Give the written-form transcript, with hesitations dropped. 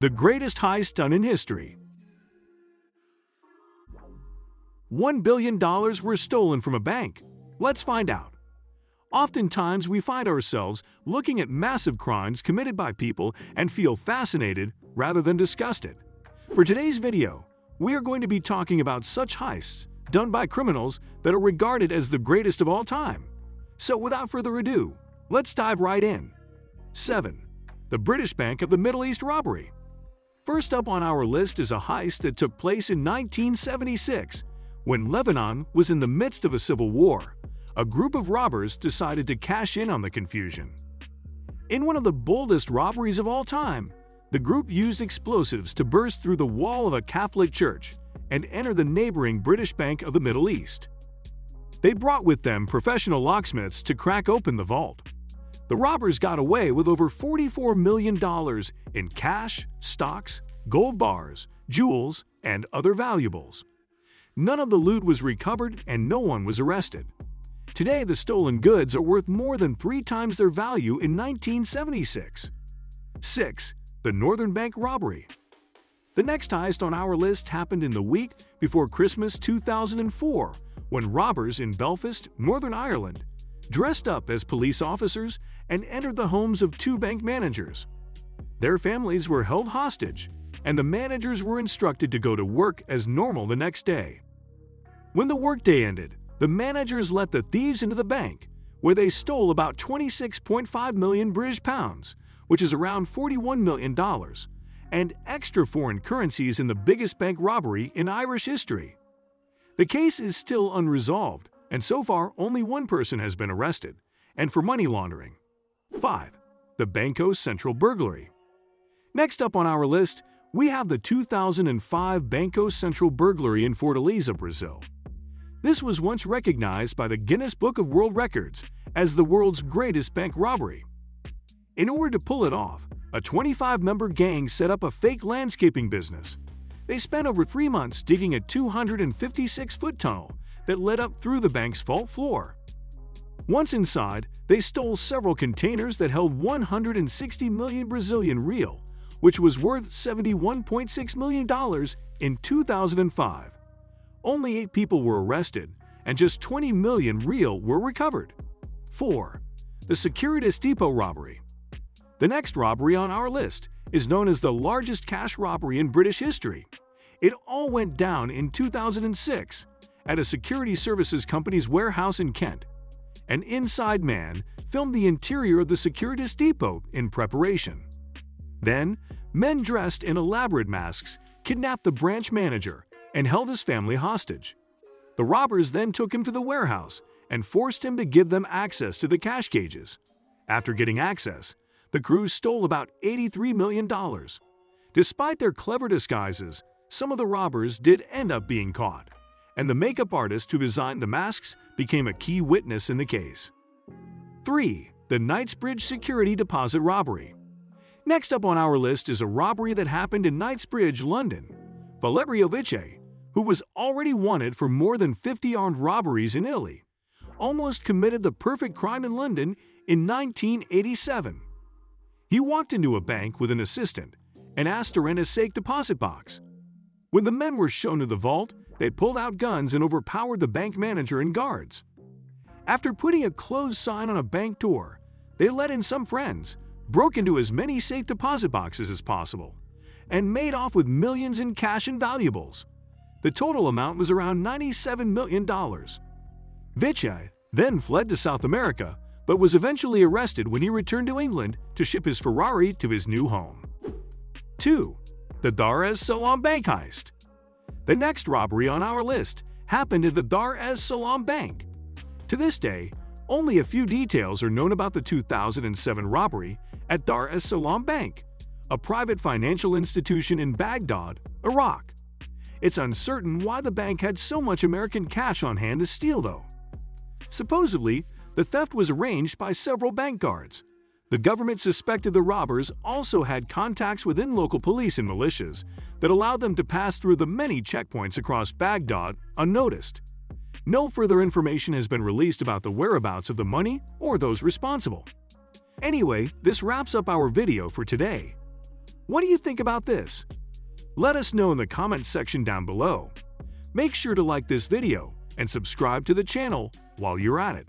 The greatest heist done in history. $1 billion were stolen from a bank. Let's find out. Oftentimes, we find ourselves looking at massive crimes committed by people and feel fascinated rather than disgusted. For today's video, we are going to be talking about such heists done by criminals that are regarded as the greatest of all time. So without further ado, let's dive right in. 7. The British Bank of the Middle East robbery. First up on our list is a heist that took place in 1976. When Lebanon was in the midst of a civil war, a group of robbers decided to cash in on the confusion. In one of the boldest robberies of all time, the group used explosives to burst through the wall of a Catholic church and enter the neighboring British Bank of the Middle East. They brought with them professional locksmiths to crack open the vault. The robbers got away with over $44 million in cash, stocks, gold bars, jewels, and other valuables. None of the loot was recovered and no one was arrested. Today, the stolen goods are worth more than 3 times their value in 1976. 6. The Northern Bank robbery. The next heist on our list happened in the week before Christmas 2004, when robbers in Belfast, Northern Ireland, dressed up as police officers and entered the homes of 2 bank managers. Their families were held hostage, and the managers were instructed to go to work as normal the next day. When the workday ended, the managers let the thieves into the bank, where they stole about 26.5 million British pounds, which is around $41 million, and extra foreign currencies in the biggest bank robbery in Irish history. The case is still unresolved, and so far only one person has been arrested, and for money laundering. 5. The Banco Central burglary. Next up on our list, we have the 2005 Banco Central burglary in Fortaleza, Brazil. This was once recognized by the Guinness Book of World Records as the world's greatest bank robbery. In order to pull it off, a 25-member gang set up a fake landscaping business. They spent over 3 months digging a 256-foot tunnel that led up through the bank's vault floor. Once inside, they stole several containers that held 160 million Brazilian real, which was worth $71.6 million in 2005. Only 8 people were arrested, and just 20 million real were recovered. 4. The Securitas Depot robbery. The next robbery on our list is known as the largest cash robbery in British history. It all went down in 2006 at a security services company's warehouse in Kent. An inside man filmed the interior of the Securitas Depot in preparation. Then, men dressed in elaborate masks kidnapped the branch manager and held his family hostage. The robbers then took him to the warehouse and forced him to give them access to the cash cages. After getting access, the crew stole about $83 million. Despite their clever disguises, some of the robbers did end up being caught, and the makeup artist who designed the masks became a key witness in the case. 3. The Knightsbridge security deposit robbery. Next up on our list is a robbery that happened in Knightsbridge, London. Valerio Vice, who was already wanted for more than 50 armed robberies in Italy, almost committed the perfect crime in London in 1987. He walked into a bank with an assistant and asked to rent a safe deposit box. When the men were shown to the vault, they pulled out guns and overpowered the bank manager and guards. After putting a closed sign on a bank door, they let in some friends, broke into as many safe deposit boxes as possible, and made off with millions in cash and valuables. The total amount was around $97 million. Vice then fled to South America, but was eventually arrested when he returned to England to ship his Ferrari to his new home. 2. The Dar es Salaam bank heist. The next robbery on our list happened at the Dar es Salaam Bank. To this day, only a few details are known about the 2007 robbery at Dar es Salaam Bank, a private financial institution in Baghdad, Iraq. It's uncertain why the bank had so much American cash on hand to steal, though. Supposedly, the theft was arranged by several bank guards. The government suspected the robbers also had contacts within local police and militias that allowed them to pass through the many checkpoints across Baghdad unnoticed. No further information has been released about the whereabouts of the money or those responsible. Anyway, this wraps up our video for today. What do you think about this? Let us know in the comments section down below. Make sure to like this video and subscribe to the channel while you're at it.